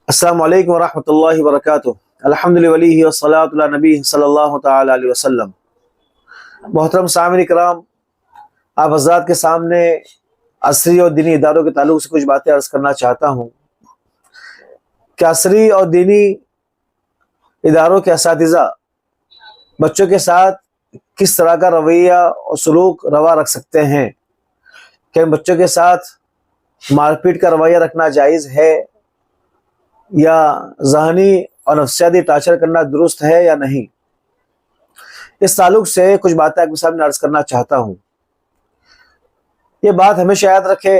السلام علیکم ورحمۃ اللہ وبرکاتہ۔ الحمد للہ والصلاۃ علی نبی صلی اللہ تعالی علیہ وسلم۔ محترم سامعین کرام، آپ حضرات کے سامنے عصری اور دینی اداروں کے تعلق سے کچھ باتیں عرض کرنا چاہتا ہوں کہ عصری اور دینی اداروں کے اساتذہ بچوں کے ساتھ کس طرح کا رویہ اور سلوک روا رکھ سکتے ہیں، کہ بچوں کے ساتھ مار پیٹ کا رویہ رکھنا جائز ہے یا ذہنی اور نفسیاتی ٹارچر کرنا درست ہے یا نہیں۔ اس تعلق سے کچھ باتیں آپ کے سامنے عرض کرنا چاہتا ہوں۔ یہ بات ہمیشہ یاد رکھے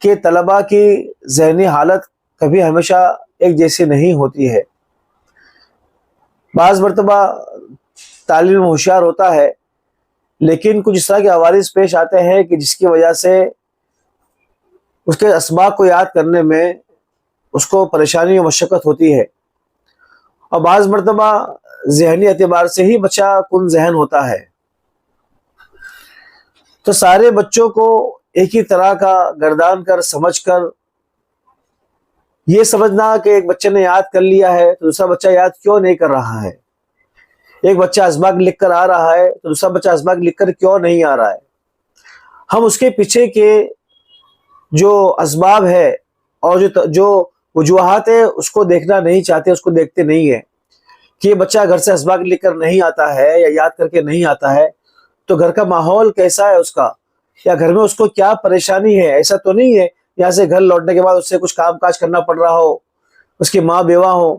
کہ طلباء کی ذہنی حالت کبھی ہمیشہ ایک جیسی نہیں ہوتی ہے۔ بعض مرتبہ تعلیم میں ہوشیار ہوتا ہے، لیکن کچھ اس طرح کے عوارض پیش آتے ہیں کہ جس کی وجہ سے اس کے اسباق کو یاد کرنے میں اس کو پریشانی و مشقت ہوتی ہے، اور بعض مرتبہ ذہنی اعتبار سے ہی بچہ کن ذہن ہوتا ہے۔ تو سارے بچوں کو ایک ہی طرح کا گردان کر سمجھ کر یہ سمجھنا کہ ایک بچے نے یاد کر لیا ہے تو دوسرا بچہ یاد کیوں نہیں کر رہا ہے، ایک بچہ اسباق لکھ کر آ رہا ہے تو دوسرا بچہ اسباق لکھ کر کیوں نہیں آ رہا ہے، ہم اس کے پیچھے کے جو اسباب ہے اور جو وجوہات ہے اس کو دیکھنا نہیں چاہتے، اس کو دیکھتے نہیں ہیں کہ یہ بچہ گھر سے اسباق لکھ کر نہیں آتا ہے یا یاد کر کے نہیں آتا ہے تو گھر کا ماحول کیسا ہے اس کا، یا گھر میں اس کو کیا پریشانی ہے۔ ایسا تو نہیں ہے یہاں سے گھر لوٹنے کے بعد اس سے کچھ کام کاج کرنا پڑ رہا ہو، اس کی ماں بیوہ ہو،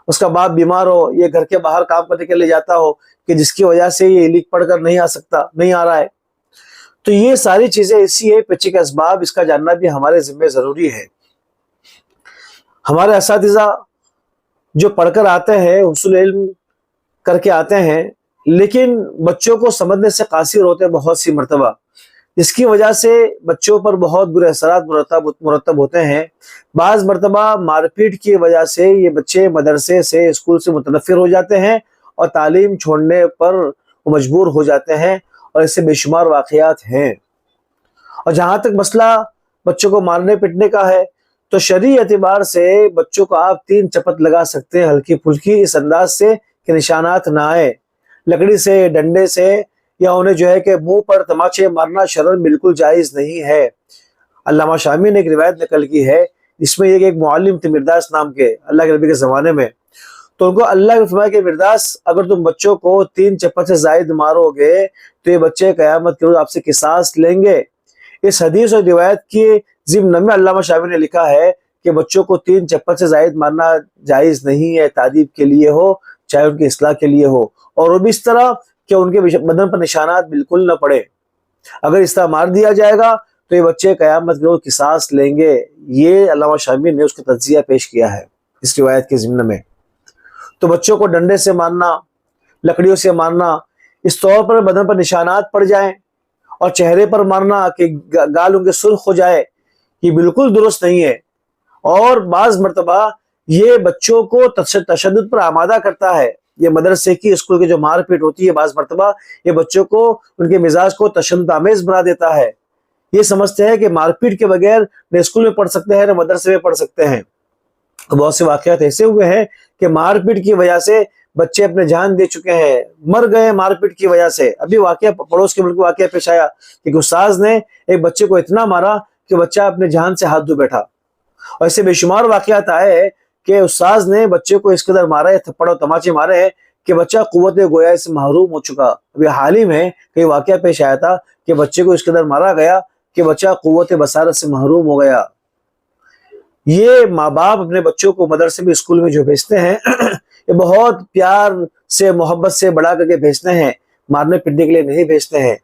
اس کا باپ بیمار ہو، یہ گھر کے باہر کام کرنے کے لیے جاتا ہو کہ جس کی وجہ سے یہ لکھ پڑھ کر نہیں آ رہا ہے۔ تو یہ ساری چیزیں ایسی ہے، پیچھے کے اسباب اس کا جاننا بھی ہمارے ذمہ ضروری ہے۔ ہمارے اساتذہ جو پڑھ کر آتے ہیں، حصول علم کر کے آتے ہیں، لیکن بچوں کو سمجھنے سے قاصر ہوتے ہیں بہت سی مرتبہ، جس کی وجہ سے بچوں پر بہت برے اثرات مرتب ہوتے ہیں۔ بعض مرتبہ مار پیٹ کی وجہ سے یہ بچے مدرسے سے، اسکول سے متنفر ہو جاتے ہیں اور تعلیم چھوڑنے پر وہ مجبور ہو جاتے ہیں، اور اس سے بے شمار واقعات ہیں۔ اور جہاں تک مسئلہ بچوں کو مارنے پیٹنے کا ہے تو شرعی اعتبار سے بچوں کو آپ 3 چپت لگا سکتے ہیں ہلکی پھلکی، اس انداز سے کہ نشانات نہ آئے، لکڑی سے، ڈنڈے سے، یا انہیں جو ہے کہ منہ پر تماچے مارنا شرعاً بالکل جائز نہیں ہے۔ علامہ شامی نے ایک روایت نقل کی ہے جس میں یہ ایک معلم تھے مرداس نام کے، اللہ کے نبی کے زمانے میں، تو ان کو اللہ نے فرمایا کہ مرداس، اگر تم بچوں کو 3 چپت سے زائد مارو گے تو یہ بچے قیامت کے روز آپ سے قصاص لیں گے۔ اس حدیث اور روایت کی ضمن میں علامہ شامی نے لکھا ہے کہ بچوں کو 3 چپت سے زائد مارنا جائز نہیں ہے، تعدیب کے لیے ہو چاہے ان کی اصلاح کے لیے ہو، اور وہ بھی اس طرح کہ ان کے بدن پر نشانات بالکل نہ پڑے۔ اگر اس طرح مار دیا جائے گا تو یہ بچے قیامت کے روز قصاص لیں گے۔ یہ علامہ شامی نے اس کا تجزیہ پیش کیا ہے اس روایت کے ضمن میں۔ تو بچوں کو ڈنڈے سے مارنا، لکڑیوں سے مارنا، اس طور پر بدن پر نشانات پڑ جائیں، اور چہرے پر مارنا کہ گال ان کے سرخ ہو جائے، یہ بالکل درست نہیں ہے۔ اور بعض مرتبہ یہ بچوں کو تشدد پر آمادہ کرتا ہے۔ یہ مدرسے کی، اسکول کی جو مار پیٹ ہوتی ہے، بعض مرتبہ یہ بچوں کو، ان کے مزاج کو تشدد آمیز بنا دیتا ہے۔ یہ سمجھتے ہیں کہ مار پیٹ کے بغیر نہ اسکول میں پڑھ سکتے ہیں نہ مدرسے میں پڑھ سکتے ہیں۔ بہت سے واقعات ایسے ہوئے ہیں کہ مار پیٹ کی وجہ سے بچے اپنے جان دے چکے ہیں، مر گئے مار پیٹ کی وجہ سے۔ ابھی واقعہ پڑوس کے ملک واقعہ پیش آیا کہ استاذ نے ایک بچے کو اتنا مارا کہ بچہ اپنے جان سے ہاتھ دھو بیٹھا، اور ایسے بے شمار واقعات آئے کہ استاذ نے بچے کو اس قدر مارا ہے، تھپڑ اور تماچے مارے ہیں کہ بچہ قوت گویا سے محروم ہو چکا۔ ابھی حال ہی میں کئی واقعہ پیش آیا تھا کہ بچے کو اس قدر مارا گیا کہ بچہ قوت بصارت سے محروم ہو گیا۔ یہ ماں باپ اپنے بچوں کو مدرسے میں، اسکول میں جو بھیجتے ہیں یہ بہت پیار سے، محبت سے بڑا کر کے بھیجتے ہیں، مارنے پیٹنے کے لیے نہیں بھیجتے ہیں۔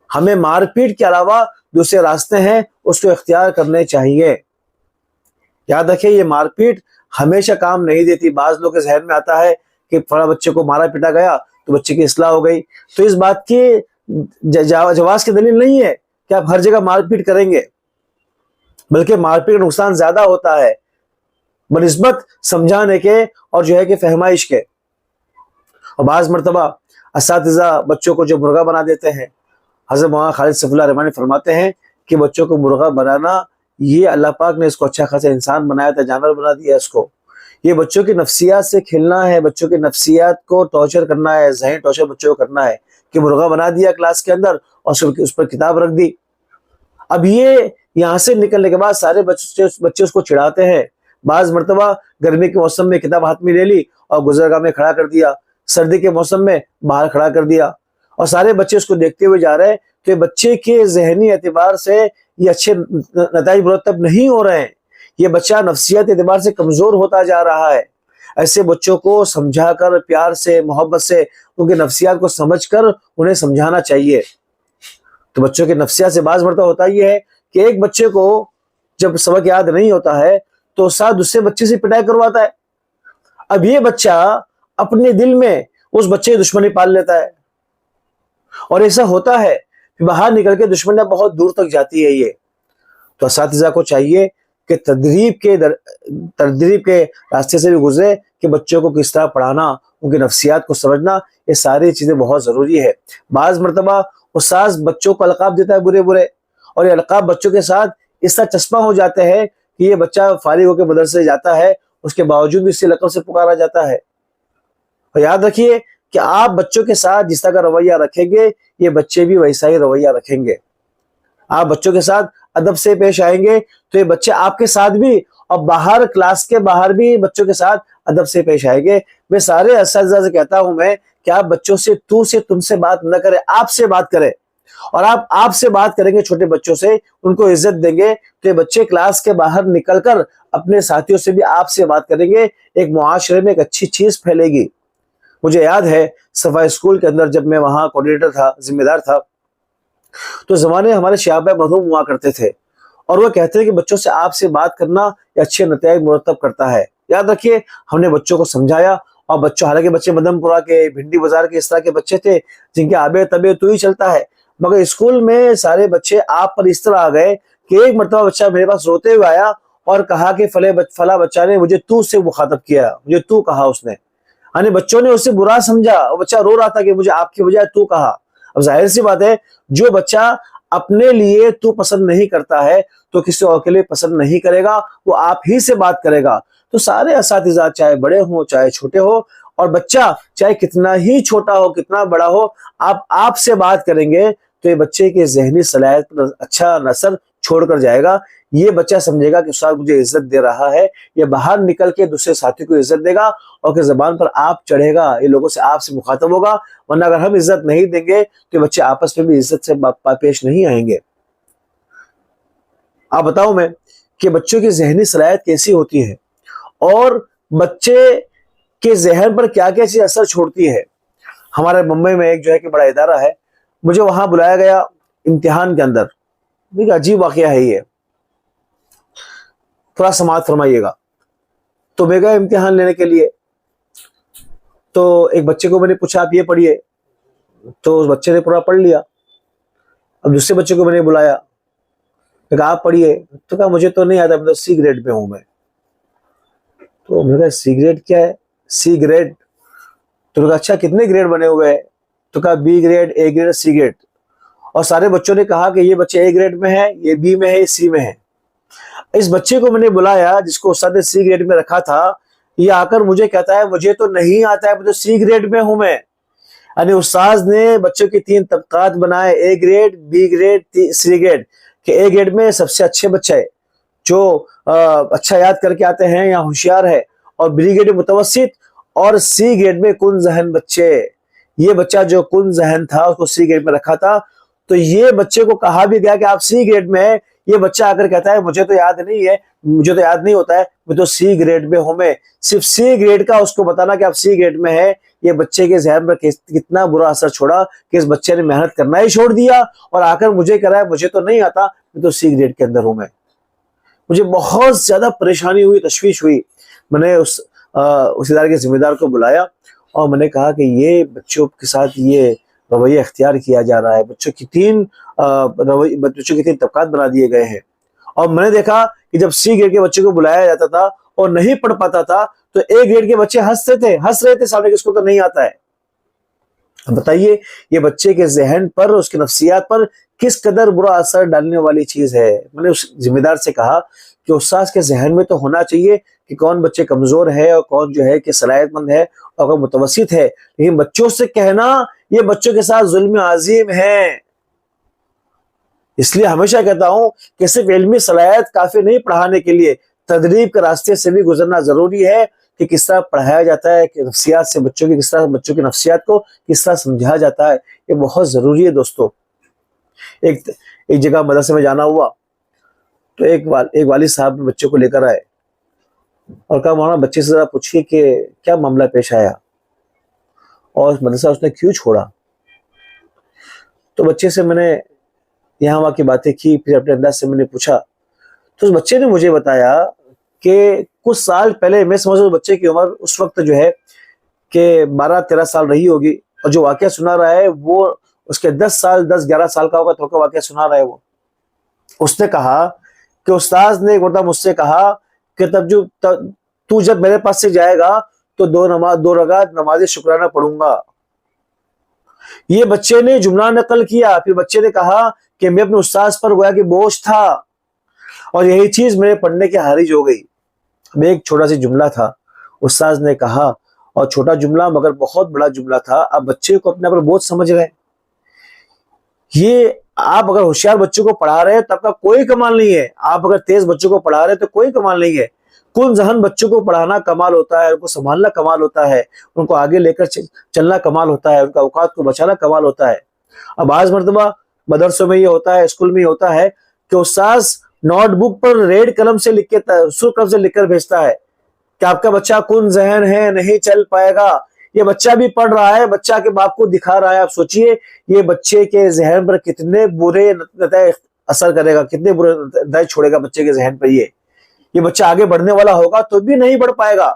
ہمیں مار پیٹ کے علاوہ دوسرے راستے ہیں، اس کو اختیار کرنے چاہیے۔ یاد رکھیں، یہ مار پیٹ ہمیشہ کام نہیں دیتی۔ بعض لوگ کے ذہن میں آتا ہے کہ فلاں بچے کو مارا پیٹا گیا تو بچے کی اصلاح ہو گئی، تو اس بات کی جواز کی دلیل نہیں ہے کہ آپ ہر جگہ مار پیٹ کریں گے، بلکہ مار پیٹ کا نقصان زیادہ ہوتا ہے بنسبت سمجھانے کے اور جو ہے کہ فہمائش کے۔ اور بعض مرتبہ اساتذہ بچوں کو جو مرغا بنا دیتے ہیں، حضرت مولانا خالد صفی اللہ رحمانی فرماتے ہیں کہ بچوں کو مرغا بنانا یہ اللہ پاک نے اس کو اچھا خاصا انسان بنایا تھا، جانور بنا دیا اس کو. یہ بچوں کی نفسیات سے کھیلنا ہے، بچوں کی نفسیات کو ٹارچر کرنا ہے، ذہنی ٹارچر بچوں کو کرنا ہے کہ مرغا بنا دیا کلاس کے اندر اور اس پر کتاب رکھ دی. اب یہ یہاں سے نکلنے کے بعد سارے بچے اس کو چڑھاتے ہیں. بعض مرتبہ گرمی کے موسم میں کتاب ہاتھ میں لے لی اور گزرگاہ میں کھڑا کر دیا، سردی کے موسم میں باہر کھڑا کر دیا، اور سارے بچے اس کو دیکھتے ہوئے جا رہے ہیں. کہ بچے کے ذہنی اعتبار سے یہ اچھے نتائج مرتب نہیں ہو رہے ہیں، یہ بچہ نفسیات اعتبار سے کمزور ہوتا جا رہا ہے. ایسے بچوں کو سمجھا کر، پیار سے، محبت سے ان کے نفسیات کو سمجھ کر انہیں سمجھانا چاہیے. تو بچوں کے نفسیات سے بعض مرتبہ ہوتا یہ ہے کہ ایک بچے کو جب سبق یاد نہیں ہوتا ہے تو استاد دوسرے بچے سے پٹائی کرواتا ہے. اب یہ بچہ اپنے دل میں اس بچے کی دشمنی پال لیتا ہے، اور ایسا ہوتا ہے کہ باہر نکل کے دشمنیاں بہت دور تک جاتی ہے. یہ تو اساتذہ کو چاہیے کہ تدریب کے راستے سے بھی گزرے کہ بچوں کو کس طرح پڑھانا، ان کی نفسیات کو سمجھنا، یہ ساری چیزیں بہت ضروری ہے. بعض مرتبہ استاذ بچوں کو القاب دیتا ہے برے برے، اور یہ القاب بچوں کے ساتھ اس طرح چسپاں ہو جاتے ہیں کہ یہ بچہ فارغ ہو کے مدرسے جاتا ہے، اس کے باوجود بھی اسی لقب سے پکارا جاتا ہے. اور یاد رکھیے کہ آپ بچوں کے ساتھ جس طرح کا رویہ رکھیں گے یہ بچے بھی ویسا ہی رویہ رکھیں گے. آپ بچوں کے ساتھ ادب سے پیش آئیں گے تو یہ بچے آپ کے ساتھ بھی، اور باہر کلاس کے باہر بھی بچوں کے ساتھ ادب سے پیش آئیں گے. میں سارے اساتذہ سے کہتا ہوں میں کہ آپ بچوں سے تو سے تم سے بات نہ کریں، آپ سے بات کریں. اور آپ سے بات کریں گے چھوٹے بچوں سے، ان کو عزت دیں گے تو یہ بچے کلاس کے باہر نکل کر اپنے ساتھیوں سے بھی آپ سے بات کریں گے. ایک معاشرے میں ایک اچھی چیز پھیلے گی. مجھے یاد ہے صفائی اسکول کے اندر جب میں وہاں کوآرڈینیٹر تھا، ذمہ دار تھا، تو زمانے ہمارے شہاب مرحوم ہوا کرتے تھے، اور وہ کہتے ہیں کہ بچوں سے آپ سے بات کرنا یہ اچھے نتائج مرتب کرتا ہے. یاد رکھیے ہم نے بچوں کو سمجھایا، اور بچوں، حالانکہ بچے مدن پورہ کے، بھنڈی بازار کے اس طرح کے بچے تھے جن کے آبے طبع تو ہی چلتا ہے، مگر اسکول میں سارے بچے آپ پر اس طرح آ گئے کہ ایک مرتبہ بچہ میرے پاس روتے ہوئے آیا اور کہا کہ فلاں بچہ نے مجھے تو سے مخاطب کیا، مجھے تو کہا اس نے. یعنی بچوں نے اسے برا سمجھا، اور بچہ رو رہا تھا کہ مجھے آپ کی بجائے تو کہا. اب ظاہر سی بات ہے جو بچہ اپنے لیے تو پسند نہیں کرتا ہے تو کسی اور کے لیے پسند نہیں کرے گا، وہ آپ ہی سے بات کرے گا. تو سارے اساتذہ چاہے بڑے ہوں چاہے چھوٹے ہو، اور بچہ چاہے کتنا ہی چھوٹا ہو کتنا بڑا ہو، آپ سے بات کریں گے تو یہ بچے کے ذہنی صلاحیت پر اچھا اثر چھوڑ کر جائے گا. یہ بچہ سمجھے گا کہ استاد مجھے عزت دے رہا ہے، یہ باہر نکل کے دوسرے ساتھی کو عزت دے گا، اور کہ زبان پر آپ چڑھے گا، یہ لوگوں سے آپ سے مخاطب ہوگا. ورنہ اگر ہم عزت نہیں دیں گے تو بچے آپس میں بھی عزت سے پیش نہیں آئیں گے. آپ بتاؤ میں کہ بچوں کی ذہنی صلاحیت کیسی ہوتی ہے اور بچے کے ذہن پر کیا کیا چیز اثر چھوڑتی ہے. ہمارے ممبئی میں ایک جو ہے کہ بڑا ادارہ ہے، مجھے وہاں بلایا گیا امتحان کے اندر. ایک عجیب واقعہ ہے یہ، تھوڑا سماعت فرمائیے گا. تو میں گیا امتحان لینے کے لیے، تو ایک بچے کو میں نے پوچھا آپ یہ پڑھیے، تو اس بچے نے پورا پڑھ لیا. اب دوسرے بچے کو میں نے بلایا، کہا آپ پڑھیے، تو کہا مجھے تو نہیں آتا، میں تو سی گریڈ پہ ہوں میں. تو میں نے کہا سی گریڈ کیا ہے؟ C grade. تو کہا اچھا کتنے گریڈ بنے ہوئے ہیں؟ تو کہا B grade, A grade, C grade. اور سارے بچوں نے کہا کہ یہ بچے اے گریڈ میں ہے، یہ بی میں ہے، یہ سی میں ہے. اس بچے کو میں نے بلایا جس کو استاد نے سی گریڈ میں رکھا تھا، یہ آ کر مجھے کہتا ہے مجھے تو نہیں آتا ہے، میں تو سی گریڈ میں ہوں میں. یعنی استاد نے بچوں کی 3 طبقات بنائے، A grade, B grade, C grade. کہ اے گریڈ میں سب سے اچھے بچے جو اچھا یاد کر کے آتے ہیں یا ہوشیار ہے، اور بی گریڈ میں متوسط، اور سی گریڈ میں کن ذہن بچے. یہ بچہ جو کن ذہن تھا اس کو سی گریڈ میں رکھا تھا. تو یہ بچے کو کہا بھی گیا کہ آپ سی گریڈ میں ہے. یہ بچہ آ کر کہتا ہے مجھے تو یاد نہیں ہے، مجھے تو یاد نہیں ہوتا ہے، میں تو سی گریڈ میں ہوں میں. صرف سی گریڈ کا اس کو بتانا کہ آپ سی گریڈ میں ہے، یہ بچے کے ذہن پر کتنا برا اثر چھوڑا کہ اس بچے نے محنت کرنا ہی چھوڑ دیا اور آ کر مجھے کہہ رہا ہے مجھے تو نہیں آتا، میں تو سی گریڈ کے اندر ہوں میں. مجھے بہت زیادہ پریشانی ہوئی، تشویش ہوئی. میں نے اس ادارے کے ذمہ دار کو بلایا اور میں نے کہا کہ یہ بچوں کے ساتھ یہ رویہ اختیار کیا جا رہا ہے، بچوں کی 3 طبقات بنا دیے گئے ہیں. اور میں نے دیکھا کہ جب سی گریڈ کے بچے کو بلایا جاتا تھا اور نہیں پڑھ پاتا تھا تو اے گریڈ کے بچے ہنس رہے تھے سامنے، کس کو تو نہیں آتا ہے. بتائیے یہ بچے کے ذہن پر، اس کی نفسیات پر کس قدر برا اثر ڈالنے والی چیز ہے۔ میں نے اس ذمہ دار سے کہا کہ استاذ کے ذہن میں تو ہونا چاہیے کہ کون بچے کمزور ہے اور کون جو ہے کہ صلاحیت مند ہے اور کون متوسط ہے، لیکن بچوں سے کہنا یہ بچوں کے ساتھ ظلم عظیم ہے۔ اس لیے ہمیشہ کہتا ہوں کہ صرف علمی صلاحیت کافی نہیں پڑھانے کے لیے، تدریب کے راستے سے بھی گزرنا ضروری ہے کہ کس طرح پڑھایا جاتا ہے، کہ نفسیات سے بچوں کی کس طرح، بچوں کی نفسیات کو کس طرح سمجھایا جاتا ہے، یہ بہت ضروری ہے دوستو۔ ایک جگہ مدرسے میں جانا ہوا تو ایک والد صاحب بچے کو لے کر آئے اور کہا مولانا بچے سے ذرا پوچھیے کہ کیا معاملہ پیش آیا اور مدرسہ اس نے کیوں چھوڑا۔ تو بچے سے میں نے یہاں وہاں کی باتیں کی، پھر اپنے انداز سے میں نے پوچھا تو اس بچے نے مجھے بتایا کہ کچھ سال پہلے، میں سمجھ رہا ہوں بچے کی عمر اس وقت جو ہے کہ 12-13 سال رہی ہوگی، اور جو واقعہ سنا رہا ہے وہ اس کے 10-11 سال کا ہوگا، تو واقعہ سنا رہا ہے وہ۔ اس نے کہا کہ استاذ نے ایک مرتبہ مجھ سے کہا کہ تو جب میرے پاس سے جائے گا تو 2 رکعت نماز شکرانہ پڑھوں گا۔ یہ بچے نے جملہ نقل کیا، پھر بچے نے کہا کہ میں اپنے استاذ پر گویا کہ بوجھ تھا اور یہی چیز میرے پڑھنے کے حارج ہو گئی۔ میں ایک چھوٹا سی جملہ تھا استاذ نے کہا، اور چھوٹا جملہ مگر بہت بڑا جملہ تھا۔ اب بچے کو اپنے پر بوجھ سمجھ رہے ہیں۔ یہ آپ اگر ہوشیار بچوں کو پڑھا رہے ہیں تو آپ کا کوئی کمال نہیں ہے، آپ اگر تیز بچوں کو پڑھا رہے ہیں تو کوئی کمال نہیں ہے۔ کن ذہن بچوں کو پڑھانا کمال ہوتا ہے، ان کو سنبھالنا کمال ہوتا ہے، ان کو آگے لے کر چلنا کمال ہوتا ہے، ان کا اوقات کو بچانا کمال ہوتا ہے۔ اب بعض مرتبہ مدرسوں میں یہ ہوتا ہے، اسکول میں یہ ہوتا ہے کہ استاذ نوٹ بک پر ریڈ قلم سے لکھ کے، سرخ قلم سے لکھ کر بھیجتا ہے کہ آپ کا بچہ کن ذہن ہے، نہیں چل پائے گا۔ یہ بچہ بھی پڑھ رہا ہے، بچہ کے باپ کو دکھا رہا ہے۔ آپ سوچئے یہ بچے کے ذہن پر کتنے برے نتائج اثر کرے گا، کتنے برے نتائج چھوڑے گا بچے کے ذہن پر۔ یہ بچہ آگے بڑھنے والا ہوگا تو بھی نہیں بڑھ پائے گا۔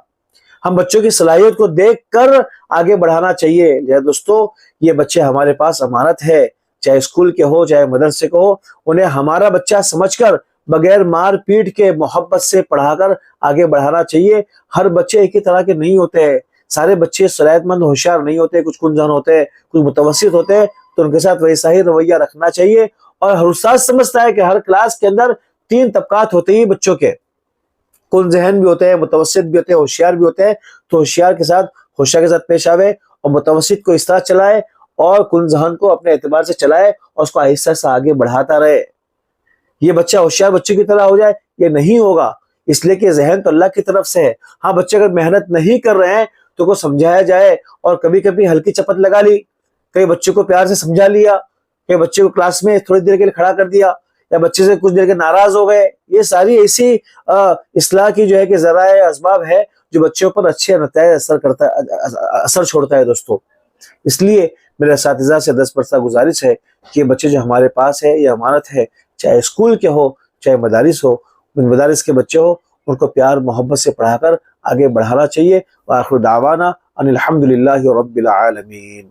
ہم بچوں کی صلاحیت کو دیکھ کر آگے بڑھانا چاہیے۔ لہذا دوستو، یہ بچے ہمارے پاس امانت ہے، چاہے اسکول کے ہو چاہے مدرسے کو ہو، انہیں ہمارا بچہ سمجھ کر بغیر مار پیٹ کے محبت سے پڑھا کر آگے بڑھانا چاہیے۔ ہر بچے ایک ہی طرح کے نہیں ہوتے ہیں، سارے بچے صلاحیت مند ہوشیار نہیں ہوتے، کچھ کنزن ہوتے ہیں، کچھ متوسط ہوتے ہیں، تو ان کے ساتھ ویسا ہی رویہ رکھنا چاہیے۔ اور ہر استاد سمجھتا ہے کہ ہر کلاس کے اندر 3 طبقات ہوتے ہیں بچوں کے، کن ذہن بھی ہوتے ہیں، متوسط بھی ہوتے ہیں، ہوشیار بھی ہوتے ہیں۔ تو ہوشیار کے ساتھ پیش آوے اور متوسط کو اس طرح چلائے اور کن ذہن کو اپنے اعتبار سے چلائے اور اس کو آہستہ سے آگے بڑھاتا رہے۔ یہ بچہ ہوشیار بچے کی طرح ہو جائے، یہ نہیں ہوگا، اس لیے کہ ذہن تو اللہ کی طرف سے ہے۔ ہاں، بچے اگر محنت نہیں کر رہے ہیں تو کو سمجھایا جائے، اور کبھی کبھی ہلکی چپت لگا لی، کئی بچے کو پیار سے سمجھا لیا، کئی بچے کو کلاس میں تھوڑی دیر کے لیے کھڑا کر دیا، یا بچے سے کچھ دیر کے ناراض ہو گئے۔ یہ ساری ایسی اصلاح کی جو ہے کہ ذرائع اسباب ہے جو بچوں پر اچھے نتائج اثر چھوڑتا ہے دوستو۔ اس لیے میرے اساتذہ سے 10% گزارش ہے کہ بچے جو ہمارے پاس ہے یہ امانت ہے، چاہے اسکول کے ہو چاہے مدارس ہو، مدارس کے بچے ہو، ان کو پیار محبت سے پڑھا کر آگے بڑھانا چاہیے۔ وآخر دعوانا ان الحمدللہ رب العالمین۔